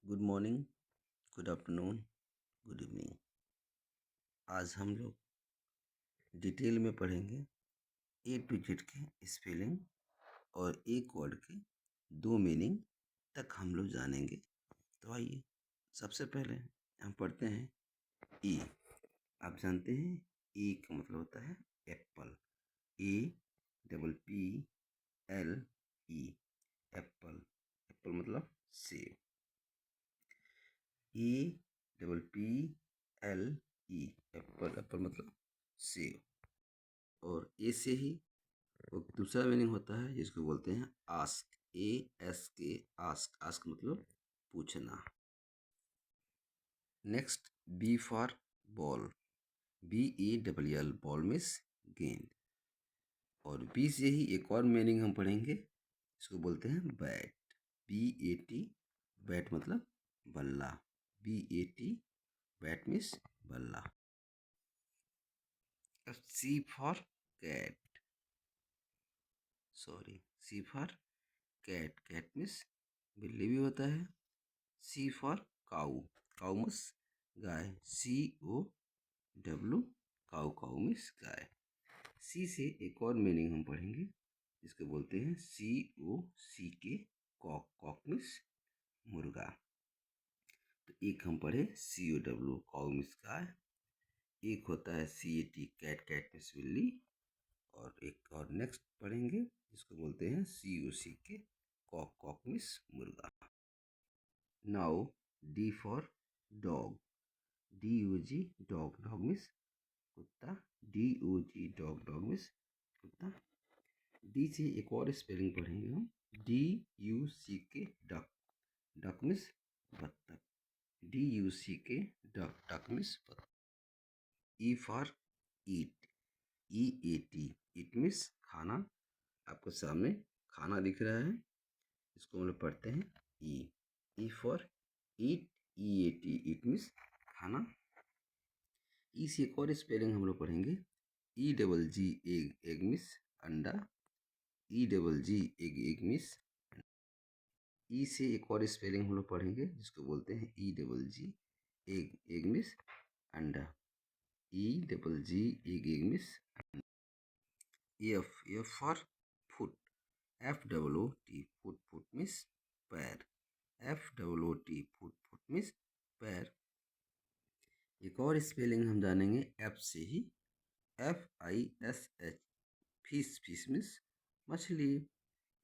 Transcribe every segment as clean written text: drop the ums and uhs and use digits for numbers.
Good morning, good afternoon, good evening. आज हम लोग डिटेल में पढ़ेंगे ए टू जेड के स्पेलिंग और एक वर्ड के दो मीनिंग तक हम लोग जानेंगे। तो आइए, सबसे पहले हम पढ़ते हैं ई। आप जानते हैं ई का मतलब होता है Apple. A double P L E, Apple. Apple मतलब सेब। E double P L E, Apple. Apple मतलब सेब। और ए से ही एक दूसरा मीनिंग होता है जिसको बोलते हैं ask. A S K, ask. Ask मतलब पूछना। Next, B for ball. B A double L, ball means गेंद। और बी से ही एक और मीनिंग हम पढ़ेंगे, इसको बोलते हैं bat. B A T, bat मतलब बल्ला। B A T, bat means बल्ला। C for cat. Sorry, C for cat. Cat means बिल्ली भी होता है। C for cow. Cow means गाय। C O W, cow. Cow means गाय। सी से एक और मीनिंग हम पढ़ेंगे, जिसको बोलते हैं सी O C K, cock. Cock means मुर्गा। तो एक हम पढ़े सी ओ डब्लू, काऊ मीन्स गाय। एक होता है C A T, cat. Cat means बिल्ली। और एक और नेक्स्ट पढ़ेंगे जिसको बोलते हैं सी O C K, cock. Cock means मुर्गा। Now D for dog. D O G, dog. Dog means कुत्ता। D O G, dog. Dog means कुत्ता। डी से एक और स्पेलिंग पढ़ेंगे हम, डी यू सी के, डक। डक मीन्स बत्तख। डी यू सी के, डक। डक मीन्स बत्तख। ई for eat. E A T, eat means खाना। आपको सामने खाना दिख रहा है, इसको हम लोग पढ़ते हैं E. E for eat, E A T, eat means खाना। ई से एक और स्पेलिंग हम लोग पढ़ेंगे, E double G egg. Egg means अंडा। E double G egg, egg means. E से एक और स्पेलिंग हम लोग पढ़ेंगे जिसको बोलते हैं E double G egg. Egg means अंडा। E double G egg, egg means. F, F for foot. F double O T, foot. Foot means पैर। F double O T, foot. Foot means पैर। एक और स्पेलिंग हम जानेंगे F से ही, F I S H, fish. Fish means मछली।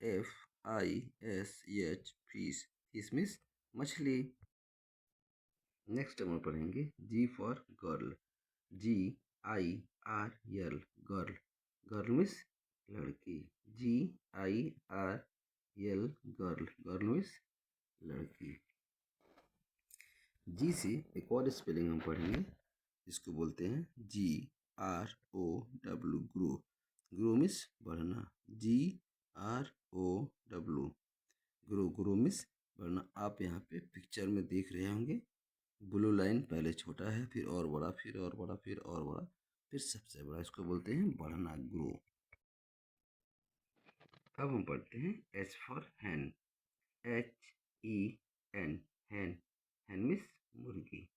F I S H, fish. Fish means मछली। नेक्स्ट हम पढ़ेंगे G for girl. G I R L, girl. Girl means लड़की। G I R L, girl. Girl means लड़की। G से एक और spelling हम पढ़ेंगे जिसको बोलते हैं G R O W, grow. Grow means बढ़ना। G R O W, grow. Grow means बढ़ना। आप यहाँ पे पिक्चर में देख रहे होंगे, ब्लू लाइन पहले छोटा है, फिर और बड़ा, फिर और बड़ा, फिर और बड़ा, फिर सबसे बड़ा। इसको बोलते हैं बढ़ना, ग्रो। अब हम पढ़ते हैं H for hen. H E N, hen. Hen means मुर्गी।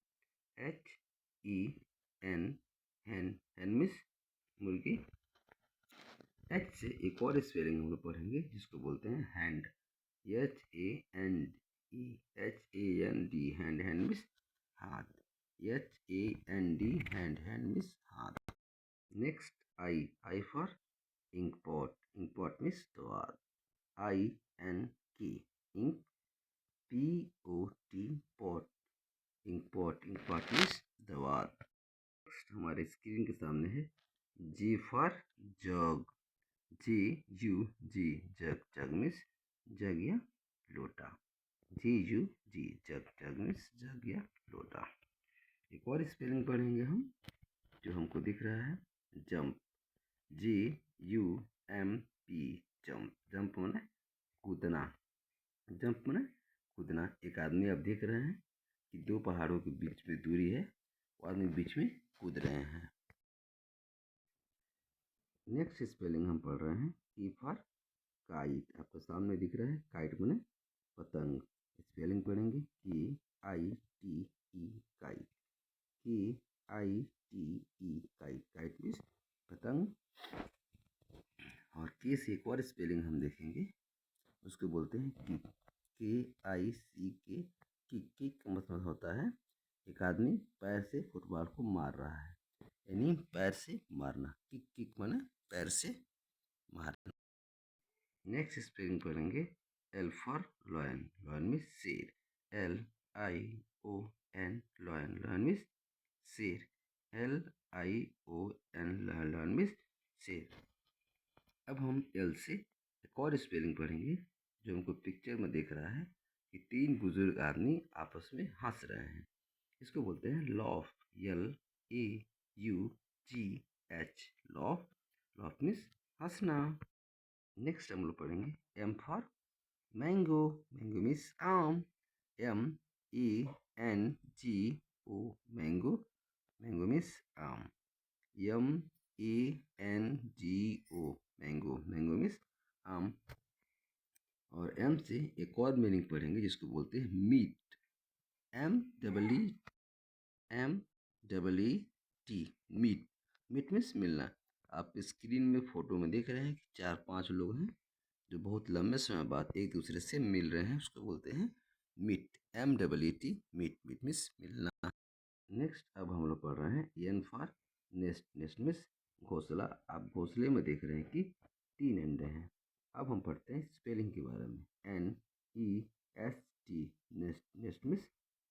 H E N, hen. Hen means मुर्गी। एच से एक और स्पेलिंग हम लोग पढ़ेंगे जिसको बोलते हैं hand. H A N E, H A N D, hand. Hand means हाथ। H A N D, hand. Hand means हाथ। Next I. I for ink pot. Ink pot means द्वार। I N K, ink. P O T, pot. Ink pot. Ink pot means द्वार। Next हमारे screen के सामने है G for jug. G U G, jug. Jug means jug या लोटा। जी U G, jug. Jug means jug या लोटा। एक और स्पेलिंग पढ़ेंगे हम जो हमको दिख रहा है, jump. G U M P, jump. Jump माने कूदना। जंप माने कूदना। एक आदमी आप देख रहे हैं कि दो पहाड़ों के बीच में दूरी है, वो आदमी बीच में कूद रहे हैं। नेक्स्ट स्पेलिंग हम पढ़ रहे हैं ई फॉर काइट। आपको सामने दिख रहा है, काइट माने पतंग। स्पेलिंग पढ़ेंगे KITE काई, KITE काई, काइट मीन्स पतंग। और के से एक और स्पेलिंग हम देखेंगे, उसको बोलते हैं किक, KICK, किक। किक का मतलब होता है एक आदमी पैर से फुटबॉल को मार रहा है, यानी पैर से मारना। किक, किक माने पैर से मारना। नेक्स्ट स्पेलिंग पढ़ेंगे L for lion, lion means शेर, LION, लॉयन, लॉयन मीन्स शेर, LION, लॉयन मीन्स शेर। अब हम L से एक और स्पेलिंग पढ़ेंगे, जो हमको पिक्चर में दिख रहा है कि 3 बुजुर्ग आदमी आपस में हंस रहे हैं। इसको बोलते हैं loaf, LAUGH, loaf, loaf means हंसना। नेक्स्ट हम लोग पढ़ेंगे M for mango, mango means आम, MENGO, मैंगो, मैंगो मीन्स आम, MENGO, मैंगो, मैंगो मीन्स आम। और M से एक और मीनिंग पढ़ेंगे जिसको बोलते हैं meet, MEET, meet, meet means मिलना। आप स्क्रीन में फोटो में देख रहे हैं कि 4-5 लोग हैं जो बहुत लंबे समय बाद एक दूसरे से मिल रहे हैं, उसको बोलते हैं meet, MEET, meet, meet means मिलना। नेक्स्ट अब हम लोग पढ़ रहे हैं N for nest, nest means घोंसला। आप घोंसले में देख रहे हैं कि 3 अंडे हैं। अब हम पढ़ते हैं स्पेलिंग के बारे में, NEST, नेस्ट, नेस्ट मीन्स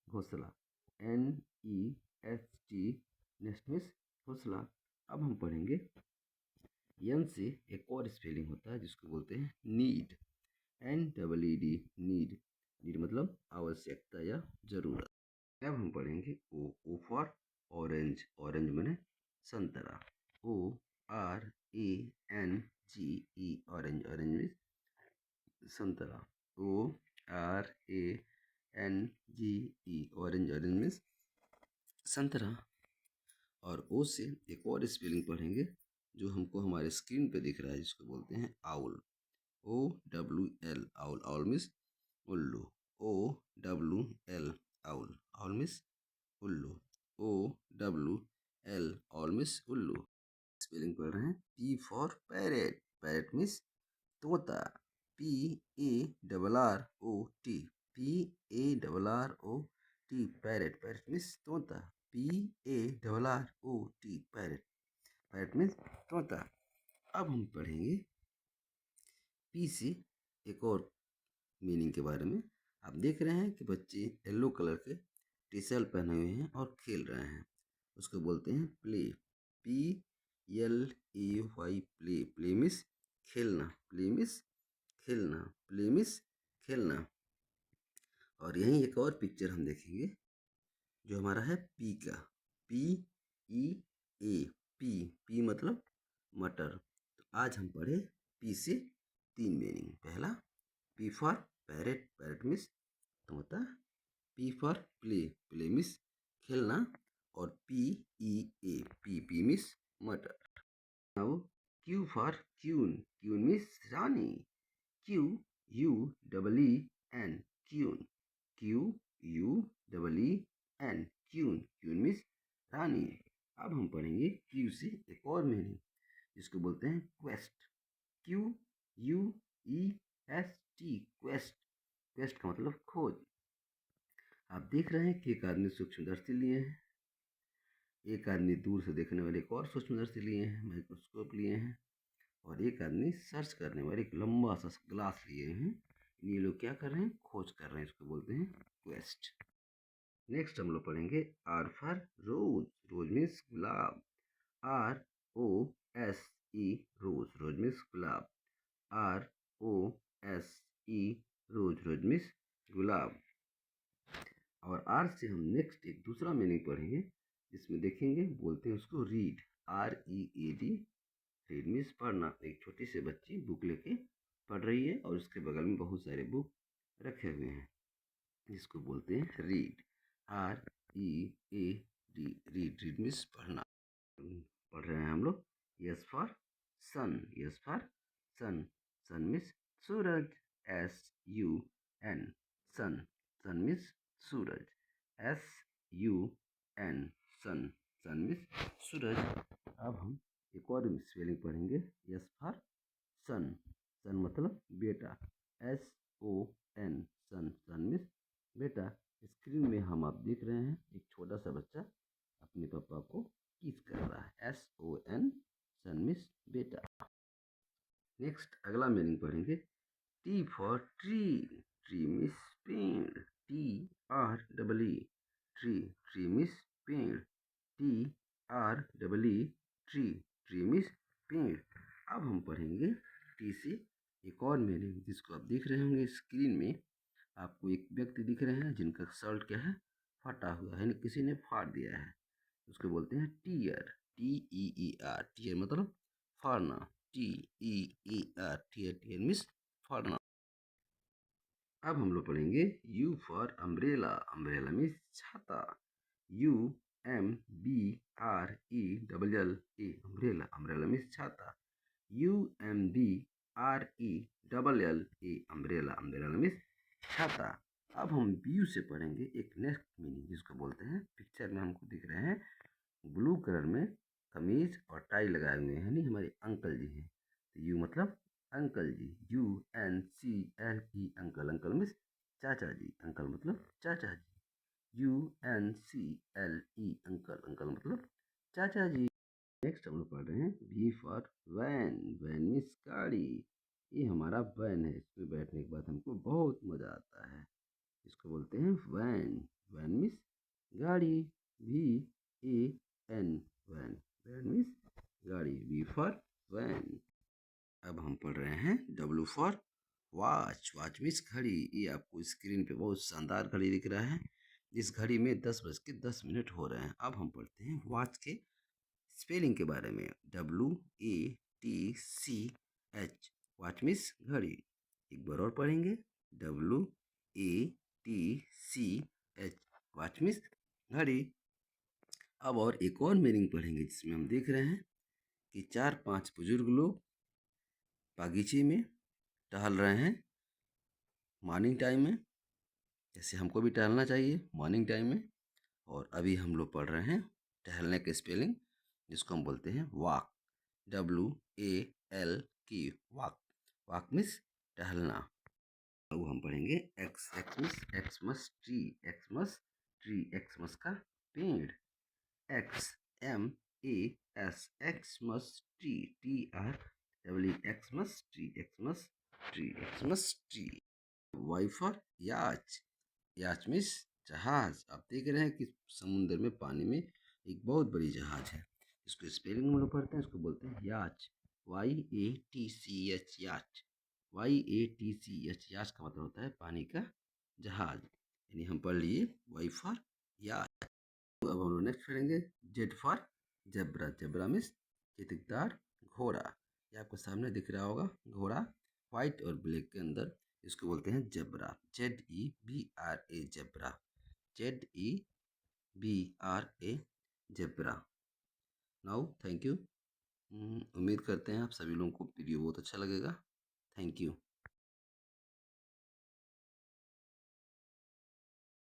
घोंसला, NEST, नेस्ट मीन्स घोंसला। अब हम पढ़ेंगे N से एक और स्पेलिंग होता है जिसको बोलते हैं नीड, NEED, नीड, नीड मतलब आवश्यकता या जरूरत। अब हम पढ़ेंगे O फॉर ऑरेंज, ऑरेंज माने संतरा, ORANGE, ऑरेंज, ऑरेंज मीन्स संतरा, ORANGE, ऑरेंज, ऑरेंज मीन्स संतरा। और ओ से एक और स्पेलिंग पढ़ेंगे जो हमको हमारे स्क्रीन पे दिख रहा है, जिसको बोलते हैं owl, OWL, owl, owl means उल्लू, OWL, आउल, आउल मीन्स उल्लू, OWL, आउल मीन्स उल्लू। स्पेलिंग पढ़ रहे हैं P for parrot, parrot means तोता, PARROT, PARROT, parrot, parrot means तोता, PARROT, पैरेट, पैरेट मीन्स तोता। अब हम पढ़ेंगे P से एक और मीनिंग के बारे में। आप देख रहे हैं कि बच्चे येलो कलर के टी शर्ट पहने हुए हैं और खेल रहे हैं, उसको बोलते हैं play, PLAY, play, play means खेलना, प्ले मीन्स खेलना, प्ले मीन्स खेलना। और यहीं एक और पिक्चर हम देखेंगे जो हमारा है पी का, PEA, पी मतलब मटर। तो आज हम पढ़े पी से 3 मीनिंग। पहला P for parrot, parrot means तोता, P for play, play means खेलना, और PEA, पी मीन्स मटर। Now Q for queen, queen means रानी, QUEEN, queen, QUEEN, queen, queen means रानी। अब हम पढ़ेंगे Q से एक और मीनिंग जिसको बोलते हैं क्वेस्ट, QUEST, क्वेस्ट, क्वेस्ट का मतलब खोज। आप देख रहे हैं कि एक आदमी सूक्ष्मदर्शी लिए हैं, एक आदमी दूर से देखने वाले एक और सूक्ष्मदर्शी लिए हैं, माइक्रोस्कोप लिए हैं, और एक आदमी सर्च करने वाले एक लंबा सा ग्लास लिए हैं। ये लोग क्या कर रहे हैं, खोज कर रहे हैं, इसको बोलते हैं क्वेस्ट। नेक्स्ट हम लोग पढ़ेंगे R for rose, rose means गुलाब, ROSE, रोज, रोज मीन्स गुलाब, ROSE, रोज, रोज मीन्स गुलाब। और R से हम नेक्स्ट एक दूसरा मीनिंग पढ़ेंगे जिसमें देखेंगे, बोलते हैं उसको रीड, READ, रीड मीन्स पढ़ना। एक छोटी सी बच्ची बुक लेके पढ़ रही है और उसके बगल में बहुत सारे बुक रखे हुए हैं, जिसको बोलते हैं read, READ, read, read means पढ़ना। पढ़ रहे हैं हम लोग S for sun, S for sun, sun means सूरज, SUN, सन। सन मीन्स सूरज, SUN सन, सन मीन्स सूरज। अब हम एक और स्पेलिंग पढ़ेंगे, S फॉर सन, सन मतलब बेटा, SON सन, सन मीन्स बेटा। स्क्रीन में हम आप देख रहे हैं एक छोटा सा बच्चा अपने पापा को किस कर रहा है, SON सन मीन्स बेटा। नेक्स्ट अगला मीनिंग पढ़ेंगे, T for tree, tree means पेड़, TREE ट्री, ट्री मीन्स पेड़, TREE ट्री, ट्री मीन्स पेड़। अब हम पढ़ेंगे टी से एक और मीनिंग, जिसको आप देख रहे होंगे स्क्रीन में। आपको एक व्यक्ति दिख रहे हैं जिनका शर्ट क्या है, फटा हुआ है, किसी ने फाड़ दिया है, उसको बोलते हैं टीयर, TEER, टीयर मतलब फाड़ना, TEER टीयर, टीयर मीन्स फाड़ना। अब हम लोग पढ़ेंगे U for umbrella, umbrella means छाता, UMBRELLA अम्ब्रेला, अम्ब्रेला मीन्स छाता, UMBRELLA अम्ब्रेला, अम्ब्रेला मीन्स छाता। अब हम यू से पढ़ेंगे एक नेक्स्ट मीनिंग, जिसको बोलते हैं, पिक्चर में हमको दिख रहे हैं ब्लू कलर में कमीज और टाई लगाए हुए हैं, नहीं हमारे अंकल जी हैं, तो यू मतलब अंकल जी, UNCLE अंकल, अंकल मीन्स चाचा जी, अंकल मतलब चाचा जी, UNCLE अंकल, अंकल मतलब चाचा जी। नेक्स्ट हम लोग पढ़ रहे हैं V for van, van means गाड़ी, ये हमारा वैन है, इसमें बैठने के बाद हमको बहुत मज़ा आता है, इसको बोलते हैं वैन, वैन मीन्स गाड़ी, VAN वैन, वैन मीन्स गाड़ी, V फॉर वैन। अब हम पढ़ रहे हैं W for watch, watch means घड़ी, ये आपको स्क्रीन पे बहुत शानदार घड़ी दिख रहा है, इस घड़ी में 10:10 हो रहे हैं। अब हम पढ़ते हैं वॉच के स्पेलिंग के बारे में, WATCH, वॉच मीन्स घड़ी। एक बार और पढ़ेंगे, WATCH, वॉच मीन्स घड़ी। अब और एक और मीनिंग पढ़ेंगे, जिसमें हम देख रहे हैं कि 4-5 बुजुर्ग लोग बागीचे में टहल रहे हैं मॉर्निंग टाइम में, जैसे हमको भी टहलना चाहिए मॉर्निंग टाइम में। और अभी हम लोग पढ़ रहे हैं टहलने के स्पेलिंग, जिसको हम बोलते हैं walk, WALK walk, walk means टहलना। अब हम पढ़ेंगे X, X means Xmas tree, Xmas tree, Xmas का पेड़, XMAS Xmas tree, TREE Xmas tree, Xmas tree, Xmas tree. Y for yacht, yacht means जहाज। आप देख रहे हैं कि समुद्र में, पानी में एक बहुत बड़ी जहाज है, इसको स्पेलिंग में लोग पढ़ते हैं, इसको बोलते हैं याच, YATCH याच, YATCH, याच का मतलब होता है पानी का जहाज, यानी हम पढ़ लिए वाई फॉर याच। अब हम लोग नेक्स्ट पढ़ेंगे Z for zebra, zebra means चीतकदार घोड़ा, ये आपको सामने दिख रहा होगा घोड़ा, व्हाइट और ब्लैक के अंदर, इसको बोलते हैं zebra, ZEBRA zebra, ZEBRA zebra. Now thank you, उम्मीद करते हैं आप सभी लोगों को वीडियो बहुत अच्छा लगेगा। Thank you.